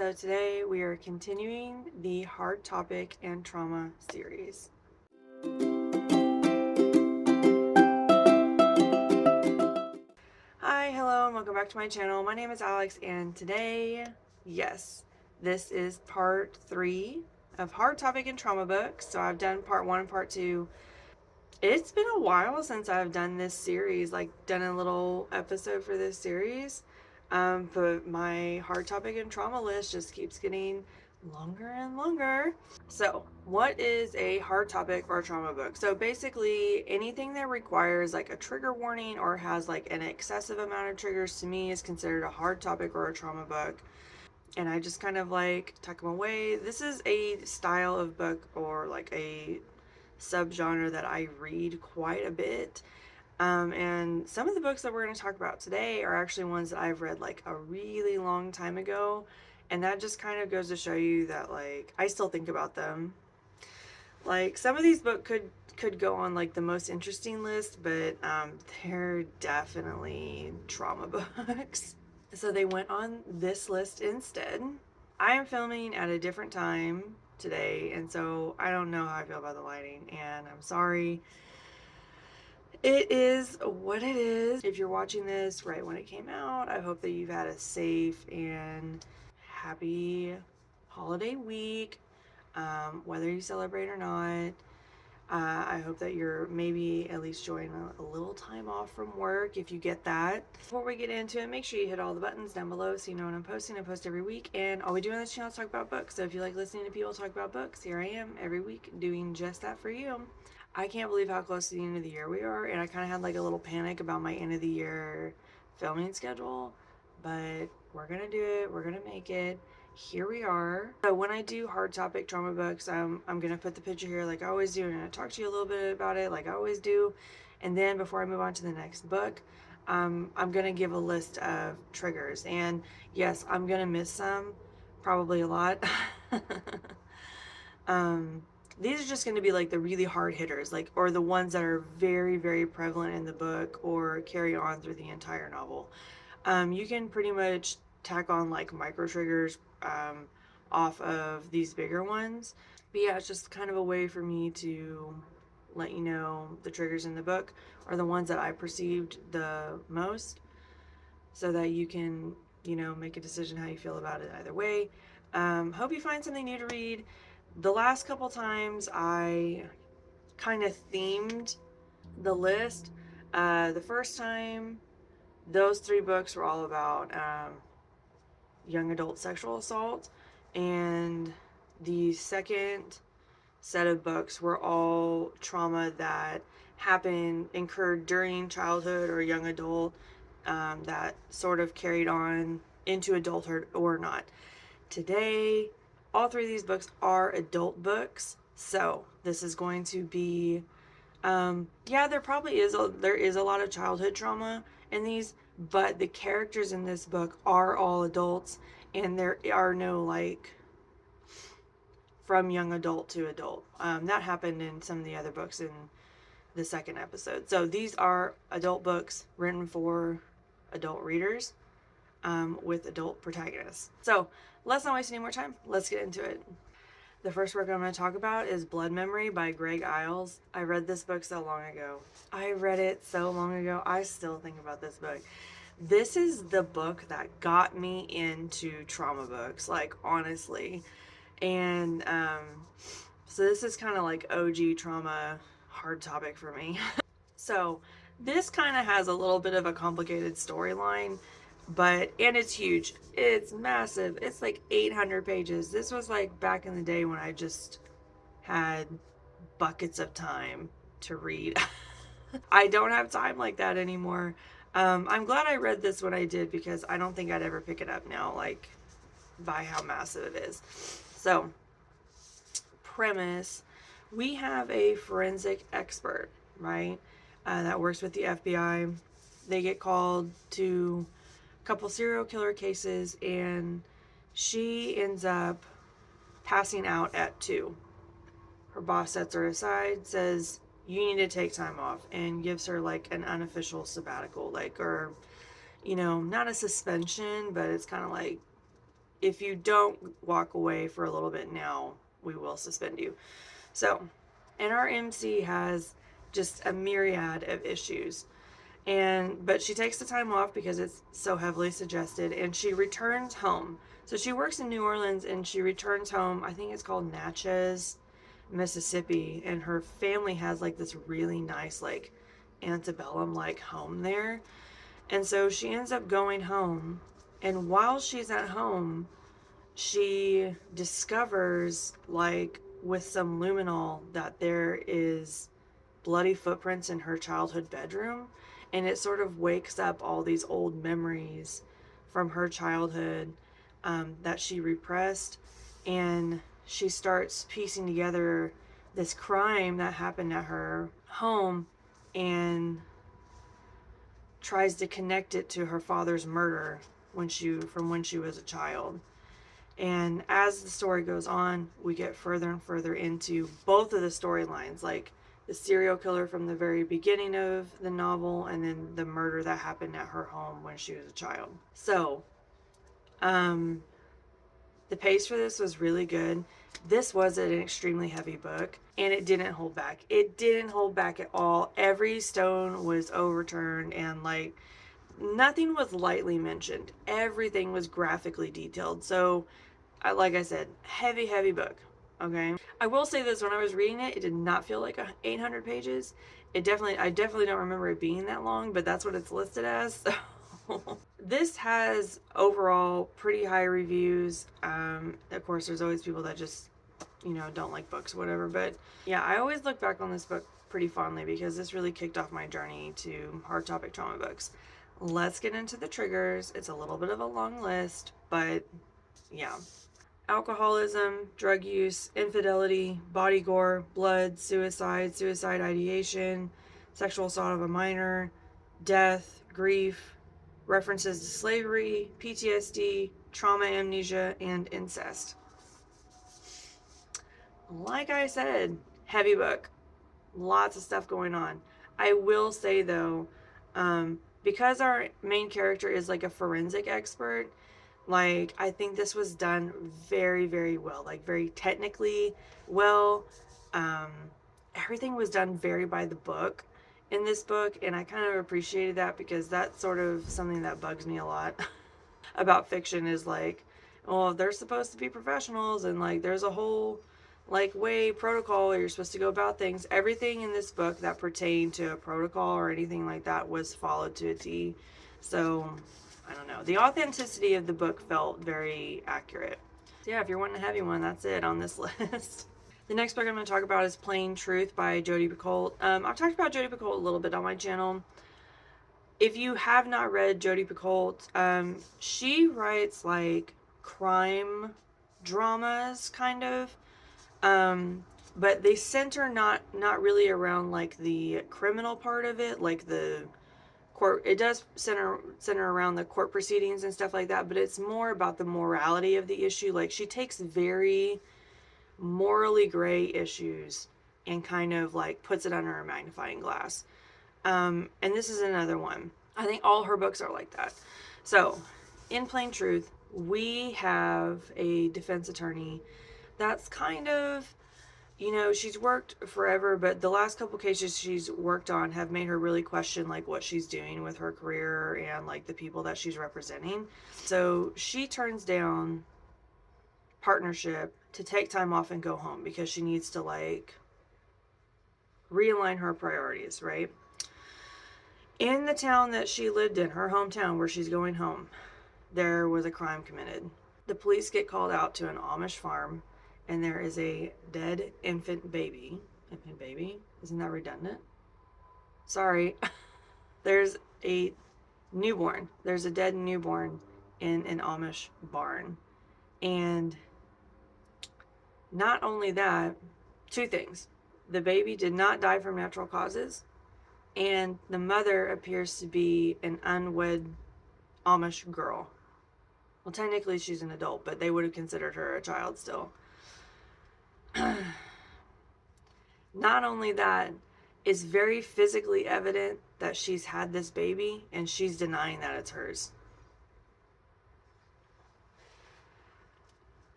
So today we are continuing the hard topic and trauma series. Hi, hello, and welcome back to my channel. My name is Alex, and today, yes, this is part 3 of hard topic and trauma books. So I've done part 1 and part 2. It's been a while since I've done this series, like done a little episode for this series. But my hard topic and trauma list just keeps getting longer and longer. So what is a hard topic or a trauma book? So basically anything that requires like a trigger warning or has like an excessive amount of triggers to me is considered a hard topic or a trauma book. And I just kind of like tuck them away. This is a style of book or like a subgenre that I read quite a bit. And some of the books that we're going to talk about today are actually ones that I've read like a really long time ago. And that just kind of goes to show you that like I still think about them. Like some of these books could go on like the most interesting list, but they're definitely trauma books. So they went on this list instead. I am filming at a different time today, and so I don't know how I feel about the lighting, and I'm sorry. It is what it is. If you're watching this right when it came out, I hope that you've had a safe and happy holiday week, whether you celebrate or not. I hope that you're maybe at least enjoying a little time off from work if you get that. Before we get into it, make sure you hit all the buttons down below so you know when I'm posting. I post every week, and all we do on this channel is talk about books. So if you like listening to people talk about books, here I am every week doing just that for you. I can't believe how close to the end of the year we are, and I kind of had like a little panic about my end of the year filming schedule, but we're gonna do it. We're gonna make it. Here we are. So when I do hard topic trauma books, I'm gonna put the picture here like I always do, and I'm gonna talk to you a little bit about it like I always do, and then before I move on to the next book, I'm gonna give a list of triggers. And yes, I'm gonna miss some, probably a lot. These are just going to be like the really hard hitters, like, or the ones that are very, very prevalent in the book or carry on through the entire novel. You can pretty much tack on like micro triggers off of these bigger ones. But yeah, it's just kind of a way for me to let you know the triggers in the book are the ones that I perceived the most, so that you can, you know, make a decision how you feel about it either way. Hope you find something new to read. The last couple times I kind of themed the list. The first time, those 3 books were all about young adult sexual assault, and the second set of books were all trauma that incurred during childhood or young adult, that sort of carried on into adulthood or not. Today, all 3 of these books are adult books, so this is going to be, yeah, there is a lot of childhood trauma in these, but the characters in this book are all adults, and there are no like from young adult to adult. That happened in some of the other books in the second episode. So these are adult books written for adult readers, with adult protagonists. So let's not waste any more time. Let's get into it. The first book I'm going to talk about is Blood Memory by Greg Iles. I read this book so long ago. I read it so long ago. I still think about this book. This is the book that got me into trauma books, like honestly. And so this is kind of like OG trauma hard topic for me. So this kind of has a little bit of a complicated storyline, and it's huge. It's massive. It's like 800 pages. This was like back in the day when I just had buckets of time to read. I don't have time like that anymore. I'm glad I read this when I did, because I don't think I'd ever pick it up now, like by how massive it is. So, premise, we have a forensic expert, right, that works with the FBI. They get called to a couple serial killer cases, and she ends up passing out at 2. Her boss sets her aside, says, you need to take time off, and gives her like an unofficial sabbatical, like, or, you know, not a suspension, but it's kind of like if you don't walk away for a little bit now, we will suspend you. So, and our MC has just a myriad of issues. But she takes the time off because it's so heavily suggested, and she returns home. So she works in New Orleans and she returns home. I think it's called Natchez, Mississippi, and her family has like this really nice like antebellum like home there. And so she ends up going home, and while she's at home, she discovers, like with some luminol, that there is bloody footprints in her childhood bedroom, and it sort of wakes up all these old memories from her childhood that she repressed, and she starts piecing together this crime that happened at her home and tries to connect it to her father's murder when she was a child. And as the story goes on, we get further and further into both of the storylines, like the serial killer from the very beginning of the novel, and then the murder that happened at her home when she was a child. So, the pace for this was really good. This was an extremely heavy book, and it didn't hold back. It didn't hold back at all. Every stone was overturned, and like nothing was lightly mentioned. Everything was graphically detailed. So, like I said, heavy book. Okay. I will say this: when I was reading it, it did not feel like 800 pages. I definitely don't remember it being that long, but that's what it's listed as. So. This has overall pretty high reviews. Of course, there's always people that just, don't like books or whatever. But yeah, I always look back on this book pretty fondly because this really kicked off my journey to hard topic trauma books. Let's get into the triggers. It's a little bit of a long list, but yeah. Alcoholism, drug use, infidelity, body gore, blood, suicide, suicide ideation, sexual assault of a minor, death, grief, references to slavery, PTSD, trauma, amnesia, and incest. Like I said, heavy book. Lots of stuff going on. I will say though, because our main character is like a forensic expert, like I think this was done very well, like very technically well. Everything was done very by the book in this book, and I kind of appreciated that because that's sort of something that bugs me a lot about fiction is like, well, they're supposed to be professionals and like there's a whole like way protocol you're supposed to go about things. Everything in this book that pertained to a protocol or anything like that was followed to a T. So I don't know, the authenticity of the book felt very accurate. So yeah, if you're wanting a heavy one, that's it on this list. The next book I'm going to talk about is Plain Truth by Jodi Picoult. I've talked about Jodi Picoult a little bit on my channel. If you have not read Jodi Picoult, she writes like crime dramas kind of, but they center not really around like the criminal part of it, like the court. It does center around the court proceedings and stuff like that, but it's more about the morality of the issue. Like she takes very morally gray issues and kind of like puts it under a magnifying glass. And this is another one. I think all her books are like that. So, in Plain Truth, we have a defense attorney that's kind of, she's worked forever, but the last couple cases she's worked on have made her really question like what she's doing with her career and like the people that she's representing. So she turns down partnership to take time off and go home because she needs to like realign her priorities, right? In the town that she lived in, her hometown where she's going home, there was a crime committed. The police get called out to an Amish farm, and there is a dead infant baby. Infant baby? Isn't that redundant? Sorry. There's a newborn. There's a dead newborn in an Amish barn. And not only that, two things. The baby did not die from natural causes, and the mother appears to be an unwed Amish girl. Well, technically she's an adult, but they would have considered her a child still. Not only that, it's very physically evident that she's had this baby, and she's denying that it's hers.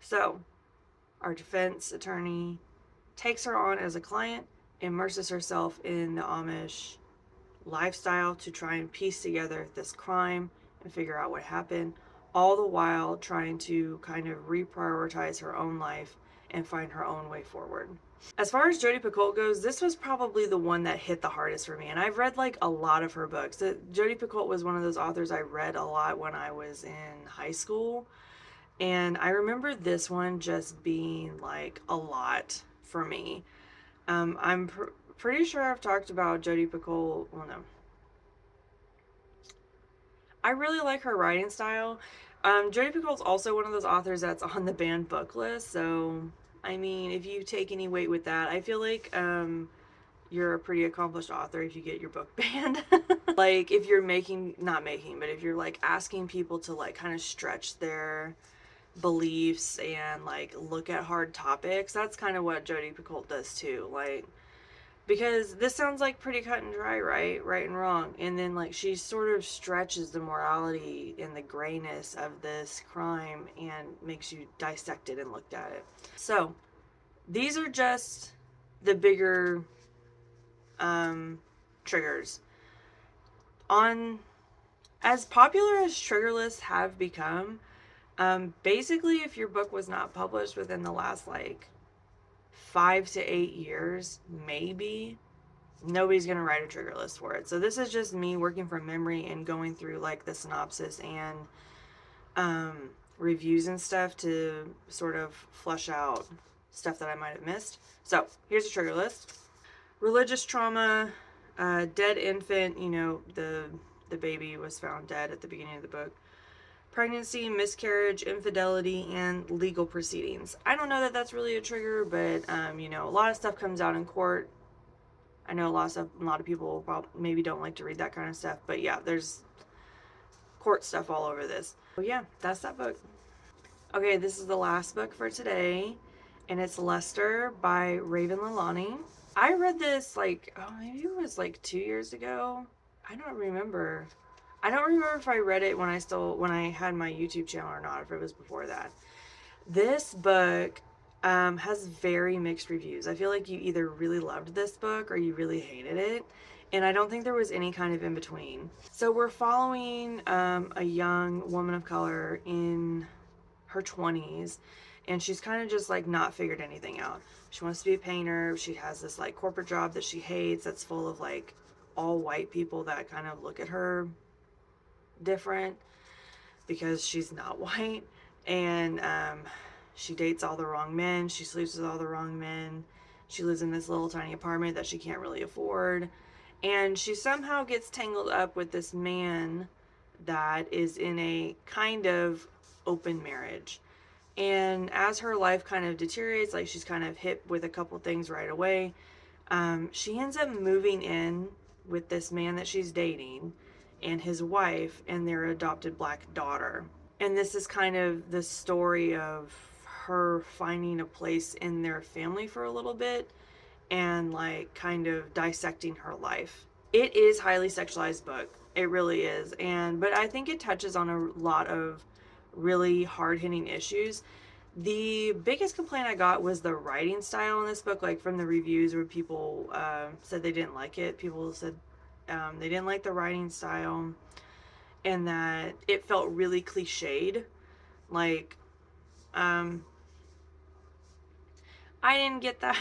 So, our defense attorney takes her on as a client, immerses herself in the Amish lifestyle to try and piece together this crime and figure out what happened, all the while trying to kind of reprioritize her own life and find her own way forward. As far as Jodi Picoult goes, this was probably the one that hit the hardest for me. And I've read like a lot of her books. Jodi Picoult was one of those authors I read a lot when I was in high school. And I remember this one just being like a lot for me. I'm pretty sure I've talked about Jodi Picoult. Well, no. I really like her writing style. Jodi Picoult's also one of those authors that's on the banned book list. So, I mean, if you take any weight with that, I feel like you're a pretty accomplished author if you get your book banned. Like, if you're not making, but if you're like asking people to like kind of stretch their beliefs and like look at hard topics, that's kind of what Jodi Picoult does too. Like, because this sounds like pretty cut and dry, right and wrong, and then like she sort of stretches the morality and the grayness of this crime and makes you dissect it and look at it. So these are just the bigger triggers. On as popular as trigger lists have become, basically if your book was not published within the last like 5 to 8 years, maybe, nobody's going to write a trigger list for it. So this is just me working from memory and going through like the synopsis and reviews and stuff to sort of flush out stuff that I might have missed. So here's a trigger list. Religious trauma, dead infant, the baby was found dead at the beginning of the book. Pregnancy, miscarriage, infidelity, and legal proceedings. I don't know that that's really a trigger, but a lot of stuff comes out in court. I know a lot of people maybe don't like to read that kind of stuff, but yeah, there's court stuff all over this. So yeah, that's that book. Okay, this is the last book for today, and it's Lester by Raven Leilani. I read this maybe it was like 2 years ago. I don't remember. I don't remember if I read it when I had my YouTube channel or not, if it was before that. This book has very mixed reviews. I feel like you either really loved this book or you really hated it. And I don't think there was any kind of in between. So we're following a young woman of color in her 20s. And she's kind of just like not figured anything out. She wants to be a painter. She has this like corporate job that she hates that's full of like all white people that kind of look at her different because she's not white. And she dates all the wrong men. She sleeps with all the wrong men. She lives in this little tiny apartment that she can't really afford. And she somehow gets tangled up with this man that is in a kind of open marriage. And as her life kind of deteriorates, like she's kind of hit with a couple things right away, she ends up moving in with this man that she's dating and his wife and their adopted black daughter. And this is kind of the story of her finding a place in their family for a little bit and like kind of dissecting her life. It is highly sexualized book. It really is. But I think it touches on a lot of really hard-hitting issues. The biggest complaint I got was the writing style in this book, like from the reviews where people said they didn't like it. People said they didn't like the writing style and that it felt really cliched. Like, I didn't get that.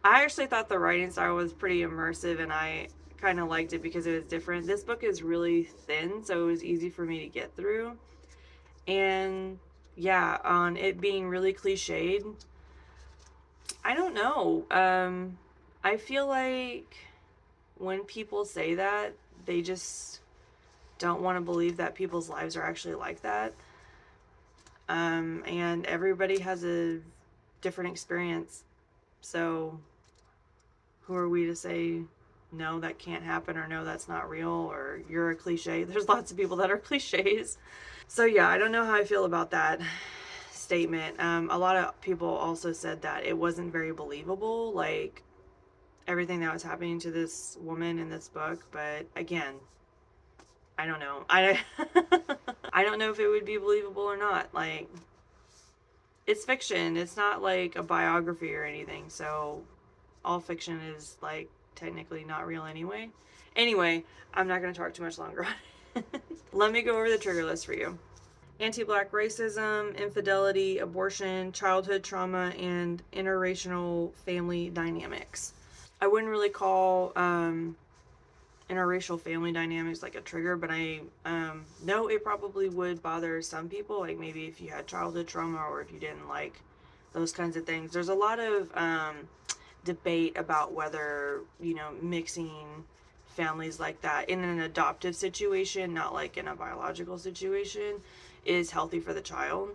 I actually thought the writing style was pretty immersive and I kind of liked it because it was different. This book is really thin, so it was easy for me to get through. And yeah, on it being really cliched, I don't know. I feel like when people say that, they just don't want to believe that people's lives are actually like that. And everybody has a different experience. So who are we to say, no, that can't happen, or no, that's not real, or you're a cliche? There's lots of people that are cliches. So yeah, I don't know how I feel about that statement. A lot of people also said that it wasn't very believable, like everything that was happening to this woman in this book. But again, I don't know. I don't know if it would be believable or not. Like, it's fiction. It's not like a biography or anything. So all fiction is like technically not real anyway. Anyway, I'm not going to talk too much longer on it. Let me go over the trigger list for you. Anti-black racism, infidelity, abortion, childhood trauma, and interracial family dynamics. I wouldn't really call interracial family dynamics like a trigger, but I know it probably would bother some people, like maybe if you had childhood trauma or if you didn't like those kinds of things. There's a lot of debate about whether, you know, mixing families like that in an adoptive situation, not like in a biological situation, is healthy for the child.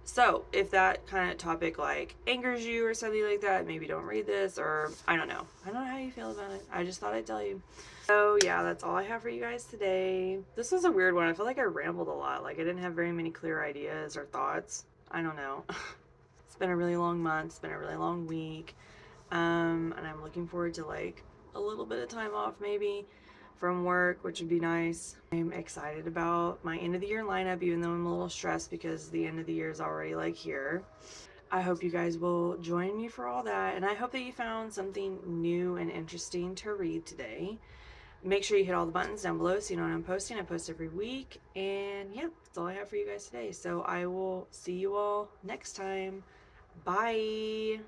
So if that kind of topic like angers you or something like that, maybe don't read this, or I don't know. I don't know how you feel about it. I just thought I'd tell you. So yeah, that's all I have for you guys today. This was a weird one. I feel like I rambled a lot. Like I didn't have very many clear ideas or thoughts. I don't know. It's been a really long month. It's been a really long week. And I'm looking forward to like a little bit of time off maybe from work, which would be nice. I'm excited about my end of the year lineup, even though I'm a little stressed because the end of the year is already like here. I hope you guys will join me for all that, and I hope that you found something new and interesting to read today. Make sure you hit all the buttons down below so you know when I'm posting. I post every week, and yeah, that's all I have for you guys today. So I will see you all next time. Bye.